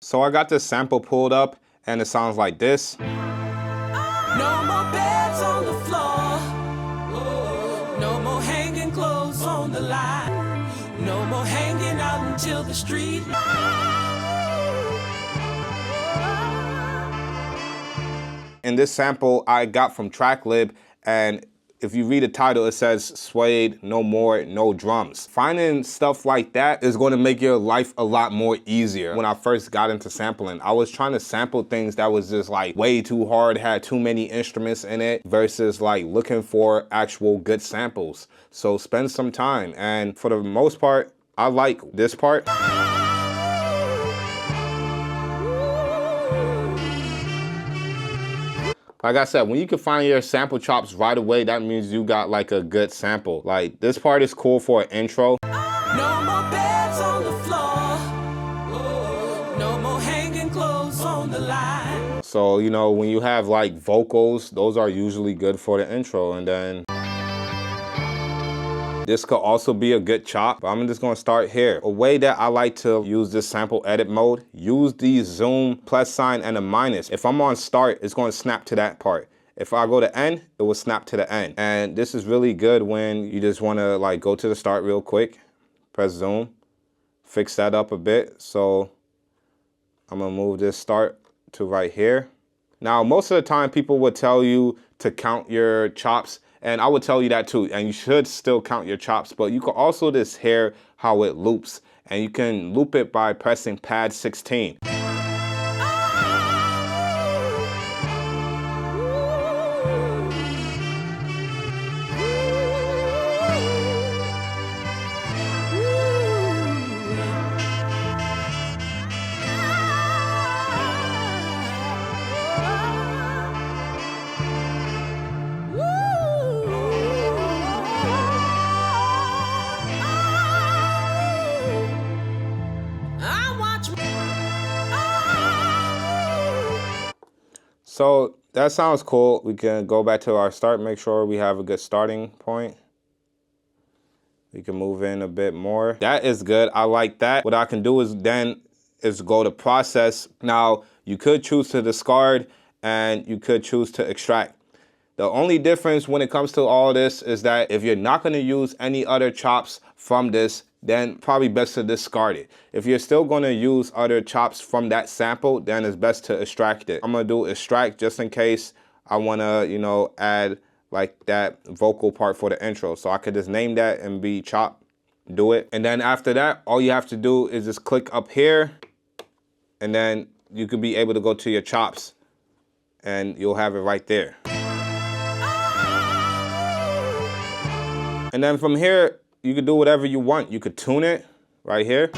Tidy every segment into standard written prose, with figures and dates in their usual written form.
So I got this sample pulled up and it sounds like this. No more beds on the floor. No more hanging clothes on the line. No more hanging out until the street. And this sample I got from TrackLib, and if you read the title, it says Suede, no more, no drums. Finding stuff like that is going to make your life a lot more easier. When I first got into sampling, I was trying to sample things that was just like way too hard, had too many instruments in it, versus like looking for actual good samples. So spend some time, and for the most part, I like this part. Like I said, when you can find your sample chops right away, that means you got like a good sample. Like this part is cool for an intro. No more beds on the floor. No more hanging clothes on the line. So, you know, when you have like vocals, those are usually good for the intro. And then this could also be a good chop, but I'm just gonna start here. A way that I like to use this sample edit mode, use the zoom plus sign and a minus. If I'm on start, it's gonna snap to that part. If I go to end, it will snap to the end. And this is really good when you just wanna like go to the start real quick, press zoom, fix that up a bit. So I'm gonna move this start to right here. Now, most of the time people would tell you to count your chops, and I would tell you that too, and you should still count your chops, but you can also just hear how it loops, and you can loop it by pressing pad 16. So that sounds cool. We can go back to our start, make sure we have a good starting point. We can move in a bit more. That is good, I like that. What I can do is then go to process. Now, you could choose to discard and you could choose to extract. The only difference when it comes to all this is that if you're not gonna use any other chops from this, then probably best to discard it. If you're still gonna use other chops from that sample, then it's best to extract it. I'm gonna do extract just in case I wanna, you know, add like that vocal part for the intro. So I could just name that and be chop, do it. And then after that, all you have to do is just click up here and then you could be able to go to your chops and you'll have it right there. And then from here, you could do whatever you want. You could tune it right here.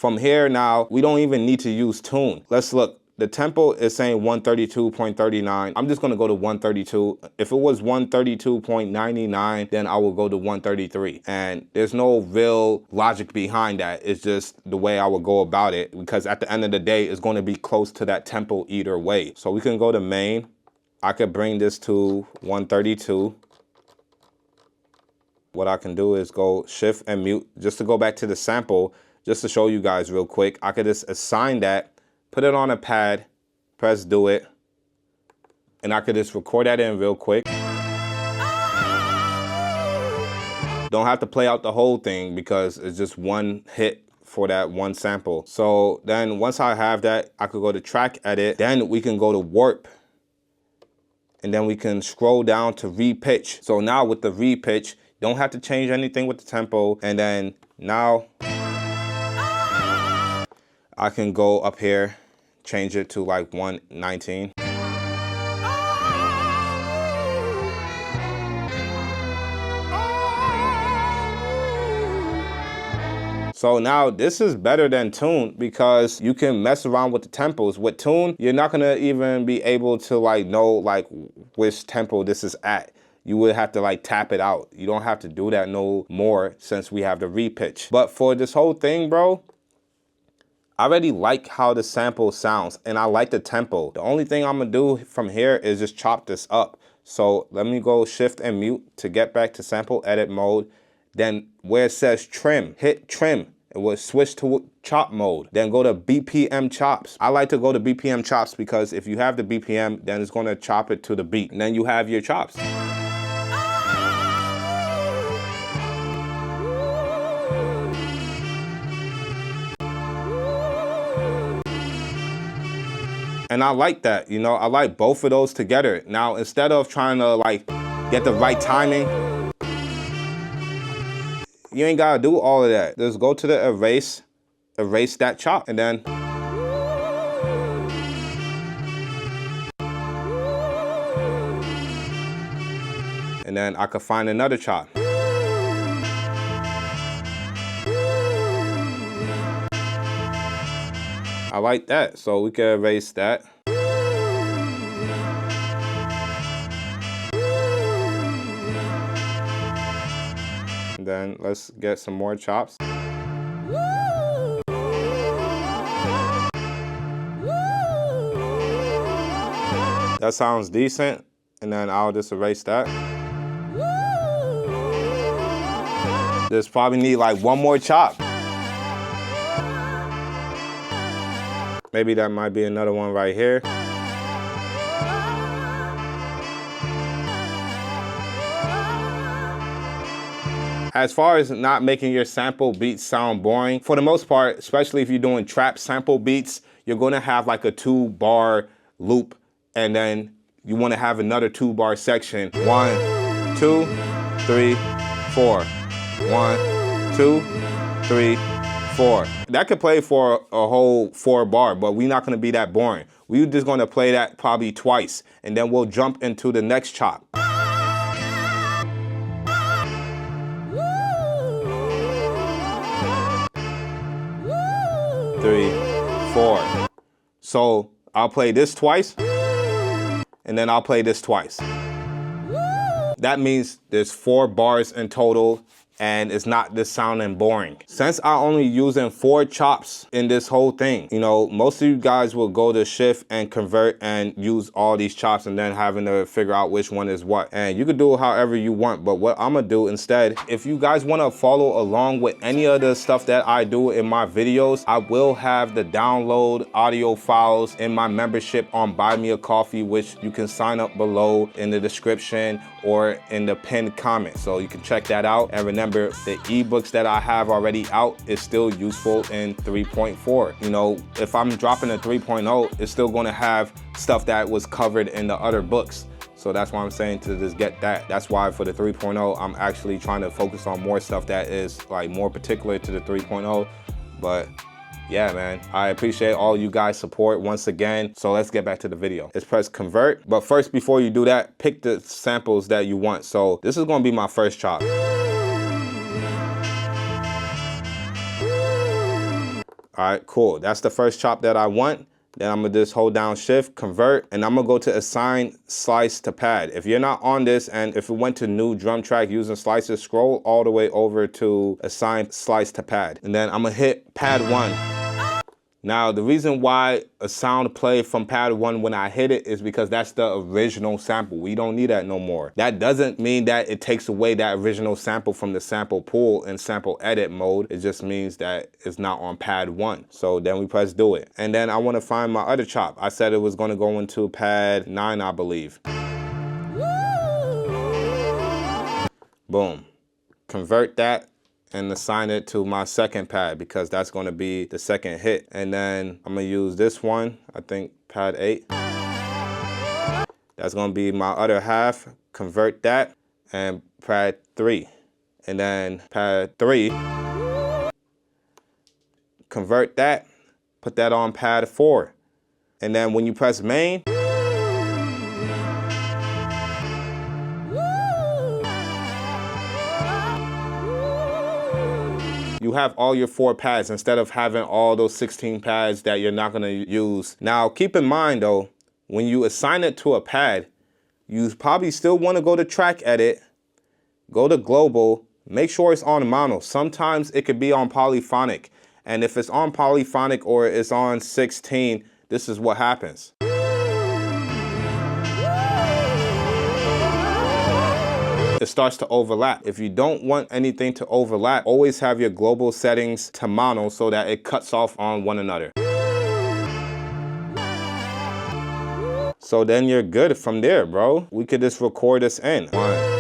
From here now, we don't even need to use tune. Let's look. The tempo is saying 132.39. I'm just gonna go to 132. If it was 132.99, then I will go to 133. And there's no real logic behind that. It's just the way I would go about it, because at the end of the day, it's gonna be close to that tempo either way. So we can go to main. I could bring this to 132. What I can do is go shift and mute just to go back to the sample, just to show you guys real quick. I could just assign that, put it on a pad, press do it, and I could just record that in real quick. Don't have to play out the whole thing because it's just one hit for that one sample. So then once I have that, I could go to track edit, then we can go to warp, and then we can scroll down to repitch. So now with the repitch, don't have to change anything with the tempo, and then now I can go up here, change it to like 119. So now this is better than tune because you can mess around with the tempos. With tune, you're not gonna even be able to like know like which tempo this is at. You would have to like tap it out. You don't have to do that no more since we have the repitch. But for this whole thing, bro, I already like how the sample sounds and I like the tempo. The only thing I'm gonna do from here is just chop this up. So let me go shift and mute to get back to sample edit mode. Then where it says trim, hit trim. It will switch to chop mode. Then go to BPM chops. I like to go to BPM chops because if you have the BPM, then it's gonna chop it to the beat. And then you have your chops. And I like that, you know, I like both of those together. Now, instead of trying to like get the right timing, you ain't gotta do all of that. Just go to the erase that chop, and then I could find another chop. I like that, so we can erase that. And then let's get some more chops. That sounds decent, and then I'll just erase that. Just probably need like one more chop. Maybe that might be another one right here. As far as not making your sample beats sound boring, for the most part, especially if you're doing trap sample beats, you're gonna have like a 2-bar loop, and then you wanna have another 2-bar section. 1, 2, 3, 4. 1, 2, 3, 4. That could play for a whole 4-bar, but we're not gonna be that boring. We're just gonna play that probably twice, and then we'll jump into the next chop. 3, 4. So I'll play this twice, and then I'll play this twice. That means there's 4 bars in total, and it's not this sounding boring. Since I'm only using 4 chops in this whole thing, you know, most of you guys will go to shift and convert and use all these chops and then having to figure out which one is what. And you can do it however you want, but what I'm gonna do instead, if you guys wanna follow along with any of the stuff that I do in my videos, I will have the download audio files in my membership on Buy Me a Coffee, which you can sign up below in the description or in the pinned comment. So you can check that out. And remember, the ebooks that I have already out is still useful in 3.4. You know, if I'm dropping a 3.0, it's still gonna have stuff that was covered in the other books. So that's why I'm saying to just get that. That's why for the 3.0, I'm actually trying to focus on more stuff that is like more particular to the 3.0. But yeah, man, I appreciate all you guys' support once again. So let's get back to the video. Let's press convert. But first, before you do that, pick the samples that you want. So this is gonna be my first chop. All right, cool. That's the first chop that I want. Then I'm gonna just hold down shift, convert, and I'm gonna go to assign slice to pad. If you're not on this, and if it went to new drum track using slices, scroll all the way over to assign slice to pad. And then I'm gonna hit pad 1. Now, the reason why a sound played from pad 1 when I hit it is because that's the original sample. We don't need that no more. That doesn't mean that it takes away that original sample from the sample pool in sample edit mode. It just means that it's not on pad 1. So then we press do it. And then I want to find my other chop. I said it was going to go into pad 9, I believe. Boom. Convert that and assign it to my second pad because that's going to be the second hit. And then I'm going to use this one, I think pad 8. That's going to be my other half. Convert that and pad 3. And then pad 3. Convert that, put that on pad 4. And then when you press main, you have all your 4 pads instead of having all those 16 pads that you're not gonna use. Now, keep in mind though, when you assign it to a pad, you probably still wanna go to track edit, go to global, make sure it's on mono. Sometimes it could be on polyphonic. And if it's on polyphonic or it's on 16, this is what happens. it starts to overlap. If you don't want anything to overlap, always have your global settings to mono so that it cuts off on one another. So then you're good from there, bro. We could just record this in. One.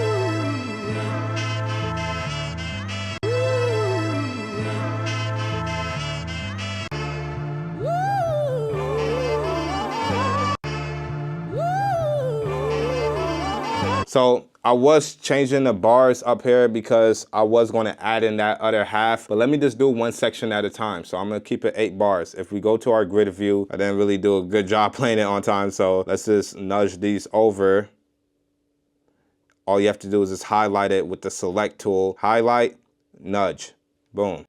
So I was changing the bars up here because I was going to add in that other half, but let me just do one section at a time. So I'm going to keep it 8 bars. If we go to our grid view, I didn't really do a good job playing it on time. So let's just nudge these over. All you have to do is just highlight it with the select tool. Highlight, nudge, boom.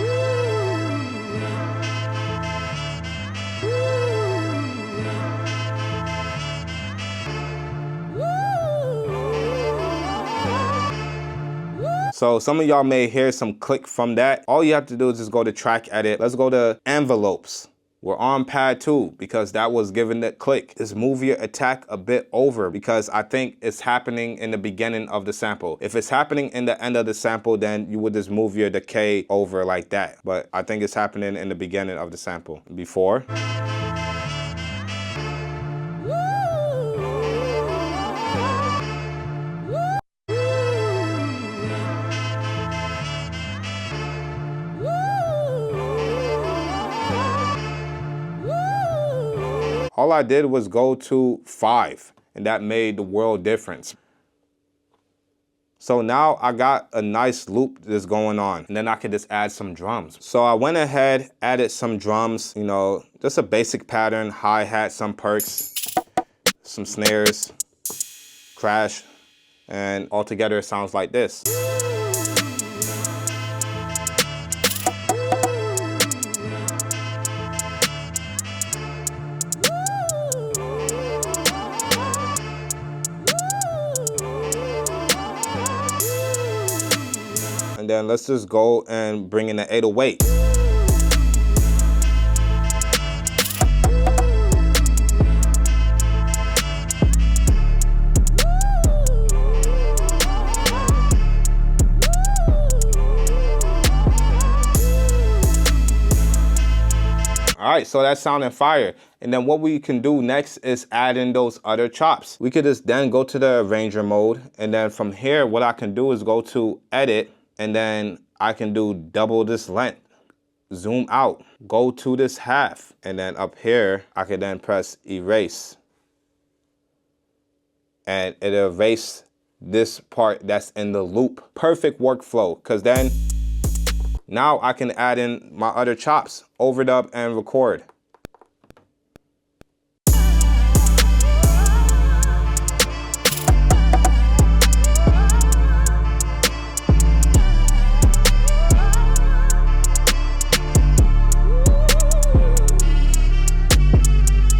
So some of y'all may hear some click from that. All you have to do is just go to track edit. Let's go to envelopes. We're on pad 2 because that was given that click. Just move your attack a bit over because I think it's happening in the beginning of the sample. If it's happening in the end of the sample, then you would just move your decay over like that. But I think it's happening in the beginning of the sample. Before. All I did was go to 5, and that made the world difference. So now I got a nice loop that's going on, and then I could just add some drums. So I went ahead, added some drums, you know, just a basic pattern, hi-hat, some perks, some snares, crash, and altogether it sounds like this. And then let's just go and bring in the 808. All right, so that's sounding fire. And then what we can do next is add in those other chops. We could just then go to the arranger mode. And then from here, what I can do is go to edit. And then I can do double this length, zoom out, go to this half, and then up here, I can then press erase. And it'll erase this part that's in the loop. Perfect workflow, because then now I can add in my other chops, overdub and record.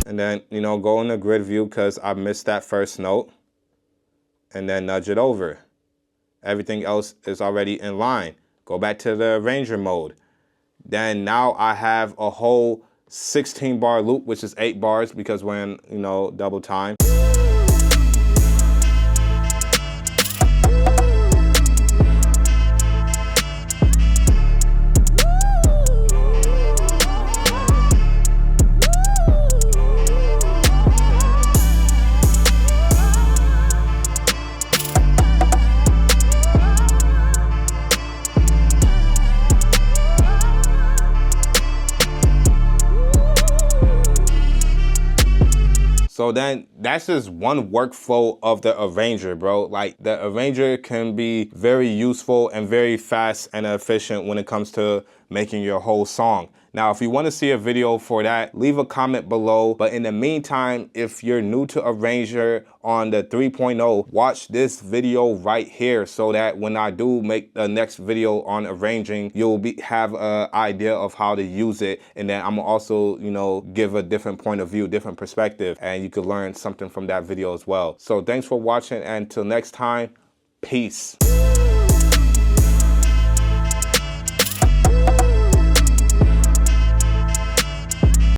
And then, you know, go in the grid view because I missed that first note. And then nudge it over. Everything else is already in line. Go back to the arranger mode. Then now I have a whole 16 bar loop, which is 8 bars because we're in, you know, double time. So then that's just one workflow of the arranger, bro. Like the arranger can be very useful and very fast and efficient when it comes to making your whole song. Now, if you want to see a video for that, leave a comment below. But in the meantime, if you're new to Arranger on the 3.0, watch this video right here so that when I do make the next video on arranging, you'll have an idea of how to use it. And then I'm also, you know, give a different point of view, different perspective, and you could learn something from that video as well. So thanks for watching, and until next time, peace.